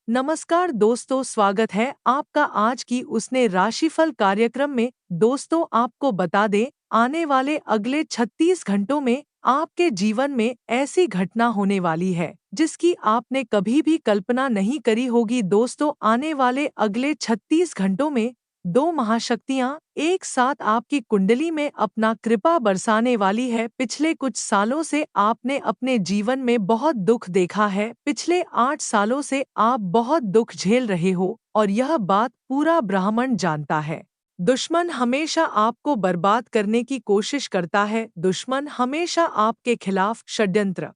नमस्कार दोस्तों, स्वागत है आपका आज की उसने राशिफल कार्यक्रम में। दोस्तों, आपको बता दें, आने वाले अगले 36 घंटों में आपके जीवन में ऐसी घटना होने वाली है जिसकी आपने कभी भी कल्पना नहीं करी होगी। दोस्तों, आने वाले अगले 36 घंटों में दो महाशक्तियां एक साथ आपकी कुंडली में अपना कृपा बरसाने वाली है। पिछले कुछ सालों से आपने अपने जीवन में बहुत दुख देखा है। पिछले 8 सालों से आप बहुत दुख झेल रहे हो और यह बात पूरा ब्रह्मांड जानता है। दुश्मन हमेशा आपको बर्बाद करने की कोशिश करता है। दुश्मन हमेशा आपके खिलाफ षड्यंत्र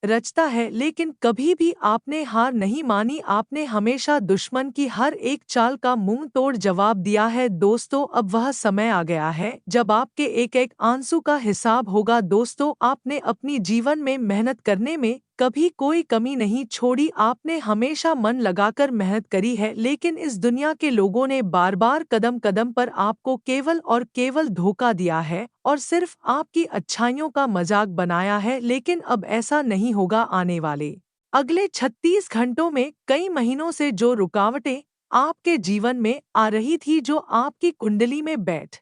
रचता है, लेकिन कभी भी आपने हार नहीं मानी। आपने हमेशा दुश्मन की हर एक चाल का मुंह तोड़ जवाब दिया है। दोस्तों, अब वह समय आ गया है जब आपके एक एक आंसू का हिसाब होगा। दोस्तों, आपने अपनी जीवन में मेहनत करने में कभी कोई कमी नहीं छोड़ी। आपने हमेशा मन लगाकर मेहनत करी है, लेकिन इस दुनिया के लोगों ने बार बार कदम कदम पर आपको केवल और केवल धोखा दिया है और सिर्फ आपकी अच्छाइयों का मजाक बनाया है। लेकिन अब ऐसा नहीं होगा। आने वाले अगले 36 घंटों में कई महीनों से जो रुकावटें आपके जीवन में आ रही थी, जो आपकी कुंडली में बैठ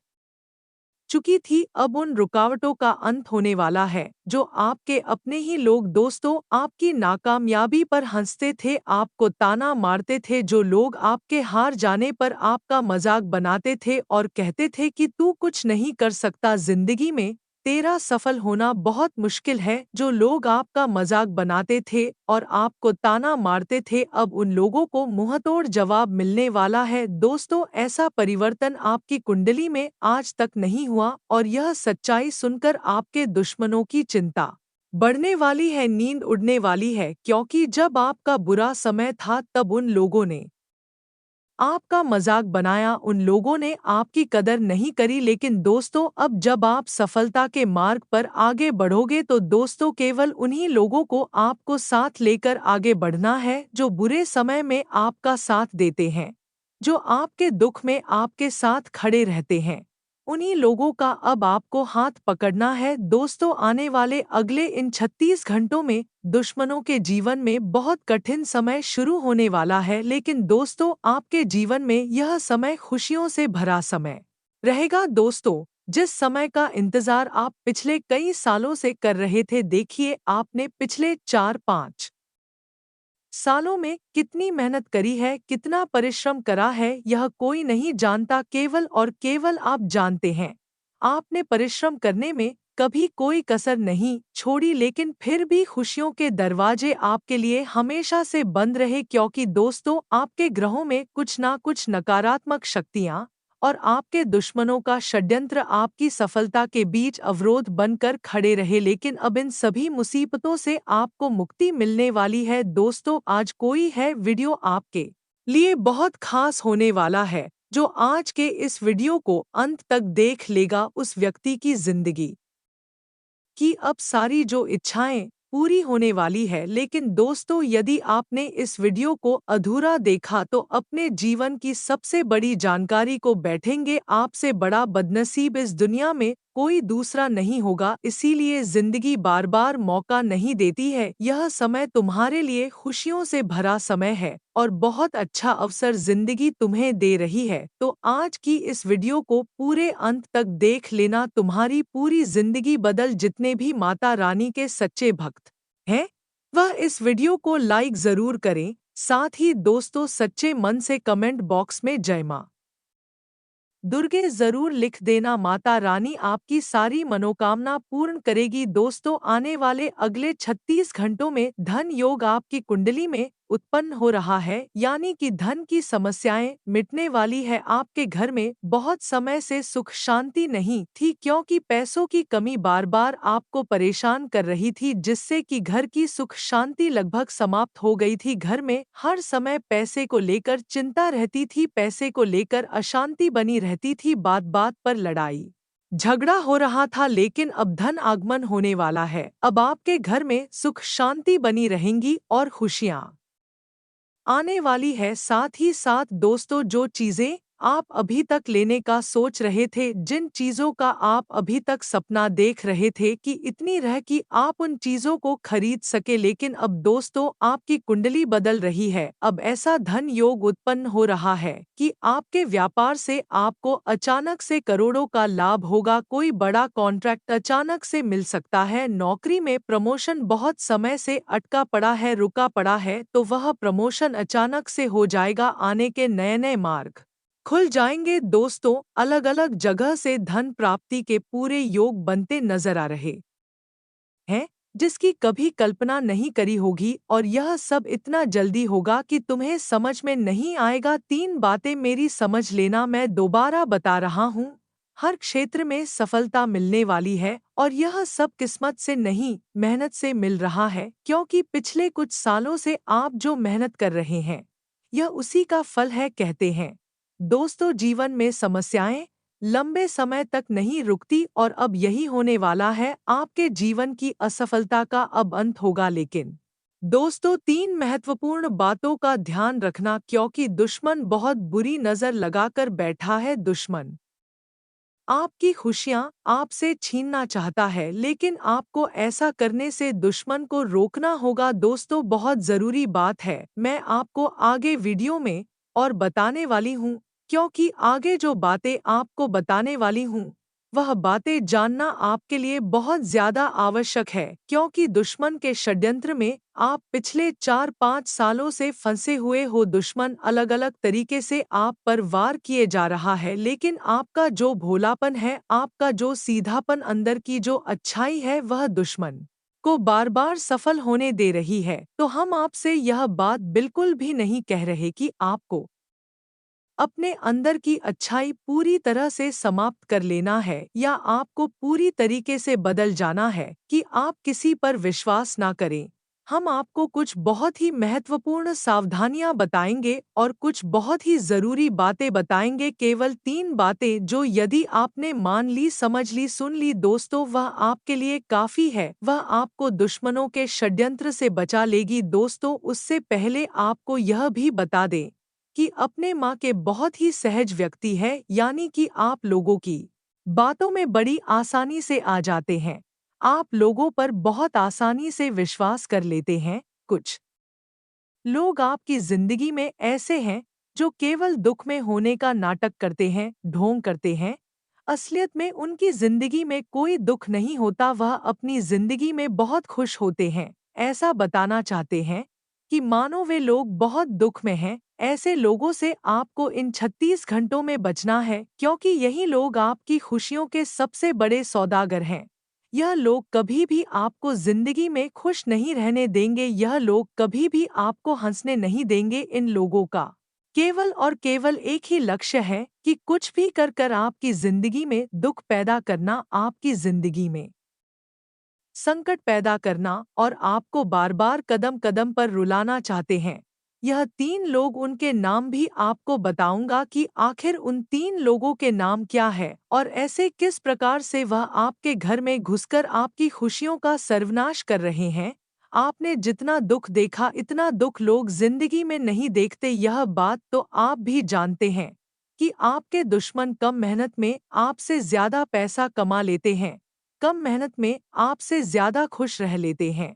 चुकी थी, अब उन रुकावटों का अंत होने वाला है। जो आपके अपने ही लोग दोस्तों आपकी नाकामयाबी पर हंसते थे, आपको ताना मारते थे, जो लोग आपके हार जाने पर आपका मजाक बनाते थे और कहते थे कि तू कुछ नहीं कर सकता जिंदगी में, तेरा सफल होना बहुत मुश्किल है, जो लोग आपका मजाक बनाते थे और आपको ताना मारते थे, अब उन लोगों को मुंहतोड़ जवाब मिलने वाला है। दोस्तों, ऐसा परिवर्तन आपकी कुंडली में आज तक नहीं हुआ और यह सच्चाई सुनकर आपके दुश्मनों की चिंता बढ़ने वाली है, नींद उड़ने वाली है, क्योंकि जब आपका बुरा समय था तब उन लोगों ने आपका मजाक बनाया, उन लोगों ने आपकी कदर नहीं करी। लेकिन दोस्तों, अब जब आप सफलता के मार्ग पर आगे बढ़ोगे तो दोस्तों केवल उन्हीं लोगों को आपको साथ लेकर आगे बढ़ना है जो बुरे समय में आपका साथ देते हैं, जो आपके दुख में आपके साथ खड़े रहते हैं। उन्हीं लोगों का अब आपको हाथ पकड़ना है। दोस्तों, आने वाले अगले इन 36 घंटों में दुश्मनों के जीवन में बहुत कठिन समय शुरू होने वाला है, लेकिन दोस्तों आपके जीवन में यह समय खुशियों से भरा समय रहेगा। दोस्तों, जिस समय का इंतजार आप पिछले कई सालों से कर रहे थे, देखिए आपने पिछले 4-5 सालों में कितनी मेहनत करी है, कितना परिश्रम करा है, यह कोई नहीं जानता, केवल और केवल आप जानते हैं। आपने परिश्रम करने में कभी कोई कसर नहीं छोड़ी, लेकिन फिर भी खुशियों के दरवाजे आपके लिए हमेशा से बंद रहे, क्योंकि दोस्तों आपके ग्रहों में कुछ ना कुछ नकारात्मक शक्तियां और आपके दुश्मनों का षड्यंत्र आपकी सफलता के बीच अवरोध बनकर खड़े रहे। लेकिन अब इन सभी मुसीबतों से आपको मुक्ति मिलने वाली है। दोस्तों, आज कोई है वीडियो आपके लिए बहुत खास होने वाला है। जो आज के इस वीडियो को अंत तक देख लेगा, उस व्यक्ति की जिंदगी कि अब सारी जो इच्छाएं पूरी होने वाली है। लेकिन दोस्तों, यदि आपने इस वीडियो को अधूरा देखा तो अपने जीवन की सबसे बड़ी जानकारी को बैठेंगे। आपसे बड़ा बदनसीब इस दुनिया में कोई दूसरा नहीं होगा। इसीलिए जिंदगी बार बार मौका नहीं देती है। यह समय तुम्हारे लिए खुशियों से भरा समय है और बहुत अच्छा अवसर जिंदगी तुम्हें दे रही है। तो आज की इस वीडियो को पूरे अंत तक देख लेना, तुम्हारी पूरी जिंदगी बदल। जितने भी माता रानी के सच्चे भक्त हैं, वह इस वीडियो को लाइक जरूर करें। साथ ही दोस्तों, सच्चे मन से कमेंट बॉक्स में जय मां दुर्गे जरूर लिख देना। माता रानी आपकी सारी मनोकामना पूर्ण करेगी। दोस्तों, आने वाले अगले 36 घंटों में धन योग आपकी कुंडली में उत्पन्न हो रहा है, यानी कि धन की समस्याएं मिटने वाली है। आपके घर में बहुत समय से सुख शांति नहीं थी, क्योंकि पैसों की कमी बार बार आपको परेशान कर रही थी, जिससे कि घर की सुख शांति लगभग समाप्त हो गई थी। घर में हर समय पैसे को लेकर चिंता रहती थी, पैसे को लेकर अशांति बनी रहती थी, बात बात पर लड़ाई झगड़ा हो रहा था। लेकिन अब धन आगमन होने वाला है। अब आपके घर में सुख शांति बनी रहेंगी और खुशियां आने वाली है। साथ ही साथ दोस्तों, जो चीजें आप अभी तक लेने का सोच रहे थे, जिन चीज़ों का आप अभी तक सपना देख रहे थे कि इतनी रह कि आप उन चीज़ों को खरीद सके, लेकिन अब दोस्तों आपकी कुंडली बदल रही है। अब ऐसा धन योग उत्पन्न हो रहा है कि आपके व्यापार से आपको अचानक से करोड़ों का लाभ होगा। कोई बड़ा कॉन्ट्रैक्ट अचानक से मिल सकता है। नौकरी में प्रमोशन बहुत समय से अटका पड़ा है, रुका पड़ा है, तो वह प्रमोशन अचानक से हो जाएगा। आने के नए नए मार्ग खुल जाएंगे। दोस्तों अलग अलग जगह से धन प्राप्ति के पूरे योग बनते नजर आ रहे हैं, जिसकी कभी कल्पना नहीं करी होगी, और यह सब इतना जल्दी होगा कि तुम्हें समझ में नहीं आएगा। 3 बातें मेरी समझ लेना, मैं दोबारा बता रहा हूँ। हर क्षेत्र में सफलता मिलने वाली है, और यह सब किस्मत से नहीं, मेहनत से मिल रहा है, क्योंकि पिछले कुछ सालों से आप जो मेहनत कर रहे हैं यह उसी का फल है, कहते हैं। दोस्तों जीवन में समस्याएं लंबे समय तक नहीं रुकती, और अब यही होने वाला है। आपके जीवन की असफलता का अब अंत होगा। लेकिन दोस्तों 3 महत्वपूर्ण बातों का ध्यान रखना, क्योंकि दुश्मन बहुत बुरी नजर लगाकर बैठा है। दुश्मन आपकी खुशियां आपसे छीनना चाहता है, लेकिन आपको ऐसा करने से दुश्मन को रोकना होगा। दोस्तों बहुत ज़रूरी बात है, मैं आपको आगे वीडियो में और बताने वाली हूँ, क्योंकि आगे जो बातें आपको बताने वाली हूँ वह बातें जानना आपके लिए बहुत ज़्यादा आवश्यक है, क्योंकि दुश्मन के षड्यंत्र में आप पिछले 4-5 सालों से फंसे हुए हो। दुश्मन अलग अलग तरीके से आप पर वार किए जा रहा है, लेकिन आपका जो भोलापन है, आपका जो सीधापन, अंदर की जो अच्छाई है, वह दुश्मन को बार बार सफल होने दे रही है। तो हम आपसे यह बात बिल्कुल भी नहीं कह रहे कि आपको अपने अंदर की अच्छाई पूरी तरह से समाप्त कर लेना है, या आपको पूरी तरीके से बदल जाना है कि आप किसी पर विश्वास ना करें। हम आपको कुछ बहुत ही महत्वपूर्ण सावधानियां बताएंगे और कुछ बहुत ही जरूरी बातें बताएंगे। केवल 3 बातें जो यदि आपने मान ली, समझ ली, सुन ली दोस्तों, वह आपके लिए काफी है। वह आपको दुश्मनों के षड्यंत्र से बचा लेगी। दोस्तों उससे पहले आपको यह भी बता दें कि अपने माँ के बहुत ही सहज व्यक्ति है, यानी कि आप लोगों की बातों में बड़ी आसानी से आ जाते हैं। आप लोगों पर बहुत आसानी से विश्वास कर लेते हैं। कुछ लोग आपकी जिंदगी में ऐसे हैं जो केवल दुख में होने का नाटक करते हैं, ढोंग करते हैं। असलियत में उनकी जिंदगी में कोई दुख नहीं होता, वह अपनी जिंदगी में बहुत खुश होते हैं। ऐसा बताना चाहते हैं कि मानो वे लोग बहुत दुख में हैं। ऐसे लोगों से आपको इन 36 घंटों में बचना है, क्योंकि यही लोग आपकी खुशियों के सबसे बड़े सौदागर हैं। यह लोग कभी भी आपको जिंदगी में खुश नहीं रहने देंगे। यह लोग कभी भी आपको हंसने नहीं देंगे। इन लोगों का केवल और केवल एक ही लक्ष्य है कि कुछ भी कर कर आपकी जिंदगी में दुख पैदा करना, आपकी जिंदगी में संकट पैदा करना, और आपको बार बार कदम कदम पर रुलाना चाहते हैं। यह 3 लोग, उनके नाम भी आपको बताऊंगा कि आखिर उन 3 लोगों के नाम क्या है, और ऐसे किस प्रकार से वह आपके घर में घुसकर आपकी खुशियों का सर्वनाश कर रहे हैं। आपने जितना दुख देखा, इतना दुख लोग जिंदगी में नहीं देखते। यह बात तो आप भी जानते हैं कि आपके दुश्मन कम मेहनत में आपसे ज्यादा पैसा कमा लेते हैं, कम मेहनत में आपसे ज्यादा खुश रह लेते हैं।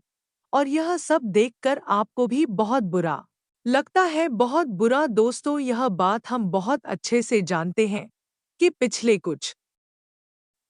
और यह सब देखकर आपको भी बहुत बुरा लगता है, बहुत बुरा। दोस्तों यह बात हम बहुत अच्छे से जानते हैं कि पिछले कुछ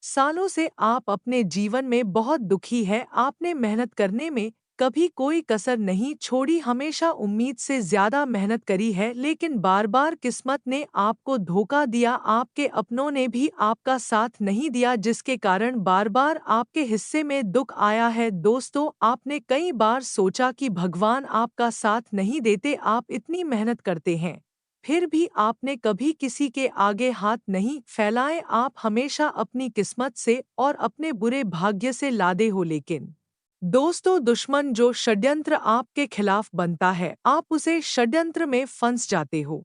सालों से आप अपने जीवन में बहुत दुखी है। आपने मेहनत करने में कभी कोई कसर नहीं छोड़ी, हमेशा उम्मीद से ज्यादा मेहनत करी है, लेकिन बार बार किस्मत ने आपको धोखा दिया। आपके अपनों ने भी आपका साथ नहीं दिया, जिसके कारण बार बार आपके हिस्से में दुख आया है। दोस्तों आपने कई बार सोचा कि भगवान आपका साथ नहीं देते, आप इतनी मेहनत करते हैं फिर भी आपने कभी किसी के आगे हाथ नहीं फैलाए। आप हमेशा अपनी किस्मत से और अपने बुरे भाग्य से लादे हो। लेकिन दोस्तों दुश्मन जो षड्यंत्र आपके खिलाफ बनता है, आप उसे षड्यंत्र में फंस जाते हो।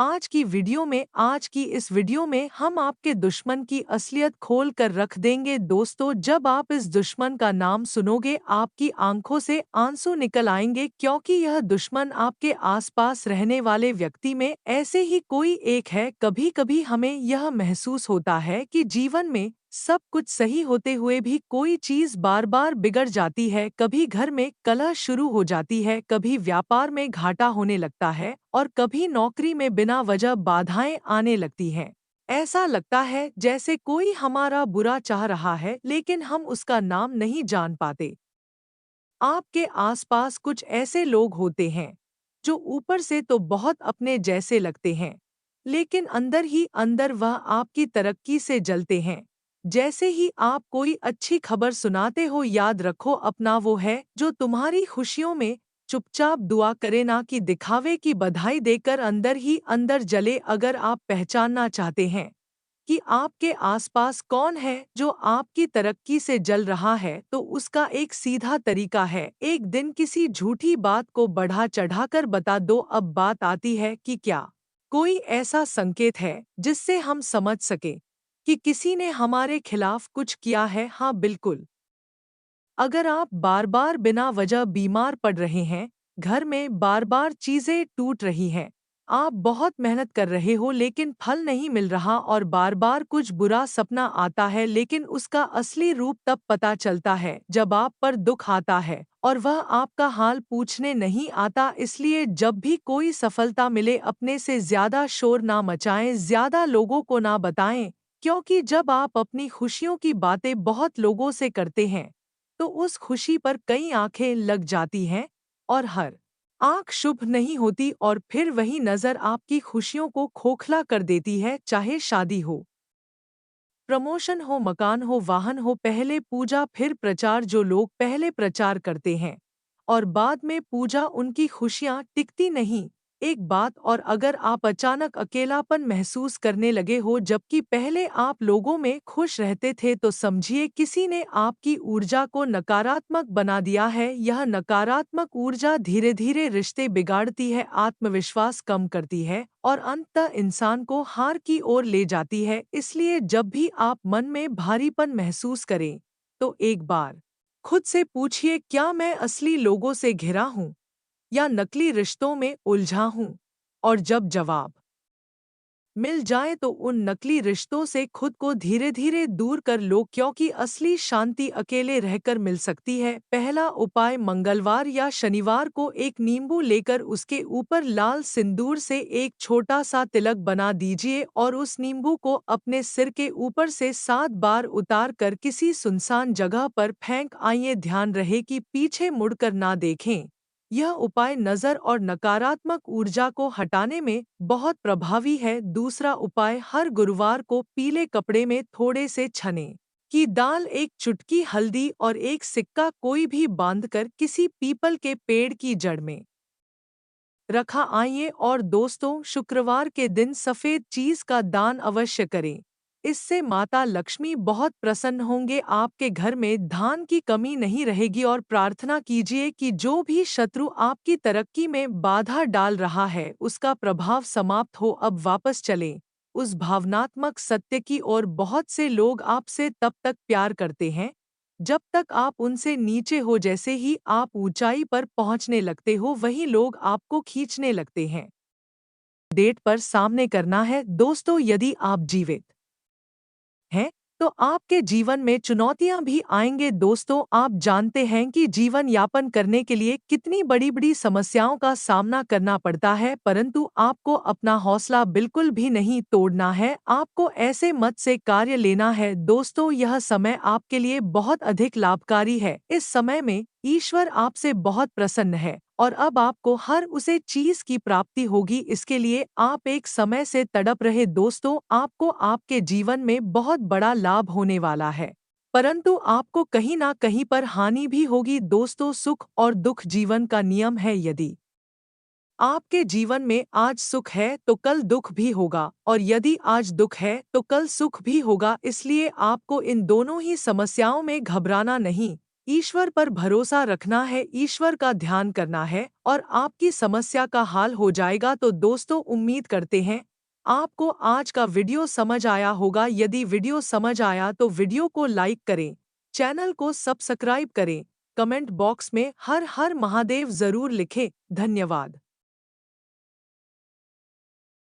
आज की इस वीडियो में हम आपके दुश्मन की असलियत खोल कर रख देंगे। दोस्तों, जब आप इस दुश्मन का नाम सुनोगे आपकी आंखों से आंसू निकल आएंगे, क्योंकि यह दुश्मन आपके आसपास रहने वाले व्यक्ति में ऐसे ही कोई एक है। कभी कभी हमें यह महसूस होता है कि जीवन में सब कुछ सही होते हुए भी कोई चीज बार बार बिगड़ जाती है। कभी घर में कलह शुरू हो जाती है, कभी व्यापार में घाटा होने लगता है और कभी नौकरी में बिना वजह बाधाएं आने लगती हैं। ऐसा लगता है जैसे कोई हमारा बुरा चाह रहा है, लेकिन हम उसका नाम नहीं जान पाते। आपके आसपास कुछ ऐसे लोग होते हैं जो ऊपर से तो बहुत अपने जैसे लगते हैं, लेकिन अंदर ही अंदर वह आपकी तरक्की से जलते हैं। जैसे ही आप कोई अच्छी खबर सुनाते हो, याद रखो अपना वो है जो तुम्हारी खुशियों में चुपचाप दुआ करे, ना कि दिखावे की बधाई देकर अंदर ही अंदर जले। अगर आप पहचानना चाहते हैं कि आपके आसपास कौन है जो आपकी तरक्की से जल रहा है, तो उसका एक सीधा तरीका है, एक दिन किसी झूठी बात को बढ़ा चढ़ाकर बता दो। अब बात आती है कि क्या कोई ऐसा संकेत है जिससे हम समझ सके कि किसी ने हमारे खिलाफ कुछ किया है? हाँ, बिल्कुल। अगर आप बार बार बिना वजह बीमार पड़ रहे हैं, घर में बार बार चीजें टूट रही हैं, आप बहुत मेहनत कर रहे हो लेकिन फल नहीं मिल रहा, और बार बार कुछ बुरा सपना आता है, लेकिन उसका असली रूप तब पता चलता है जब आप पर दुख आता है और वह आपका हाल पूछने नहीं आता। इसलिए जब भी कोई सफलता मिले, अपने से ज्यादा शोर ना मचाएं, ज्यादा लोगों को ना बताएं, क्योंकि जब आप अपनी खुशियों की बातें बहुत लोगों से करते हैं तो उस खुशी पर कई आंखें लग जाती हैं, और हर आंख शुभ नहीं होती, और फिर वही नजर आपकी खुशियों को खोखला कर देती है। चाहे शादी हो, प्रमोशन हो, मकान हो, वाहन हो, पहले पूजा फिर प्रचार। जो लोग पहले प्रचार करते हैं और बाद में पूजा, उनकी खुशियां टिकती नहीं। एक बात और, अगर आप अचानक अकेलापन महसूस करने लगे हो जबकि पहले आप लोगों में खुश रहते थे, तो समझिए किसी ने आपकी ऊर्जा को नकारात्मक बना दिया है। यह नकारात्मक ऊर्जा धीरे धीरे रिश्ते बिगाड़ती है, आत्मविश्वास कम करती है और अंततः इंसान को हार की ओर ले जाती है। इसलिए जब भी आप मन में भारीपन महसूस करें, तो एक बार खुद से पूछिए, क्या मैं असली लोगों से घिरा हूँ या नकली रिश्तों में उलझा हूँ? और जब जवाब मिल जाए तो उन नकली रिश्तों से खुद को धीरे धीरे दूर कर लो, क्योंकि असली शांति अकेले रहकर मिल सकती है। पहला उपाय, मंगलवार या शनिवार को एक नींबू लेकर उसके ऊपर लाल सिंदूर से एक छोटा सा तिलक बना दीजिए और उस नींबू को अपने सिर के ऊपर से 7 बार उतार कर किसी सुनसान जगह पर फेंक आइए। ध्यान रहे कि पीछे मुड़कर ना देखें। यह उपाय नज़र और नकारात्मक ऊर्जा को हटाने में बहुत प्रभावी है। दूसरा उपाय, हर गुरुवार को पीले कपड़े में थोड़े से चने की दाल, एक चुटकी हल्दी और एक सिक्का कोई भी बांधकर किसी पीपल के पेड़ की जड़ में रखा आइए। और दोस्तों, शुक्रवार के दिन सफ़ेद चीज़ का दान अवश्य करें। इससे माता लक्ष्मी बहुत प्रसन्न होंगे, आपके घर में धान की कमी नहीं रहेगी। और प्रार्थना कीजिए कि जो भी शत्रु आपकी तरक्की में बाधा डाल रहा है उसका प्रभाव समाप्त हो। अब वापस चलें उस भावनात्मक सत्य की ओर। बहुत से लोग आपसे तब तक प्यार करते हैं जब तक आप उनसे नीचे हो। जैसे ही आप ऊंचाई पर पहुंचने लगते हो, वही लोग आपको खींचने लगते हैं। डेट पर सामने करना है। दोस्तों, यदि आप जीवित हैं तो आपके जीवन में चुनौतियां भी आएंगे। दोस्तों, आप जानते हैं कि जीवन यापन करने के लिए कितनी बड़ी बड़ी समस्याओं का सामना करना पड़ता है, परंतु आपको अपना हौसला बिल्कुल भी नहीं तोड़ना है। आपको ऐसे मत से कार्य लेना है। दोस्तों, यह समय आपके लिए बहुत अधिक लाभकारी है। इस समय में ईश्वर आपसे बहुत प्रसन्न है और अब आपको हर उसे चीज की प्राप्ति होगी। इसके लिए आप एक समय से तड़प रहे। दोस्तों, आपको आपके जीवन में बहुत बड़ा लाभ होने वाला है, परंतु आपको कहीं ना कहीं पर हानि भी होगी। दोस्तों, सुख और दुख जीवन का नियम है। यदि आपके जीवन में आज सुख है तो कल दुख भी होगा, और यदि आज दुख है तो कल सुख भी होगा। इसलिए आपको इन दोनों ही समस्याओं में घबराना नहीं। ईश्वर पर भरोसा रखना है, ईश्वर का ध्यान करना है और आपकी समस्या का हाल हो जाएगा। तो दोस्तों, उम्मीद करते हैं आपको आज का वीडियो समझ आया होगा। यदि वीडियो समझ आया तो वीडियो को लाइक करें, चैनल को सब्सक्राइब करें, कमेंट बॉक्स में हर हर महादेव जरूर लिखें। धन्यवाद।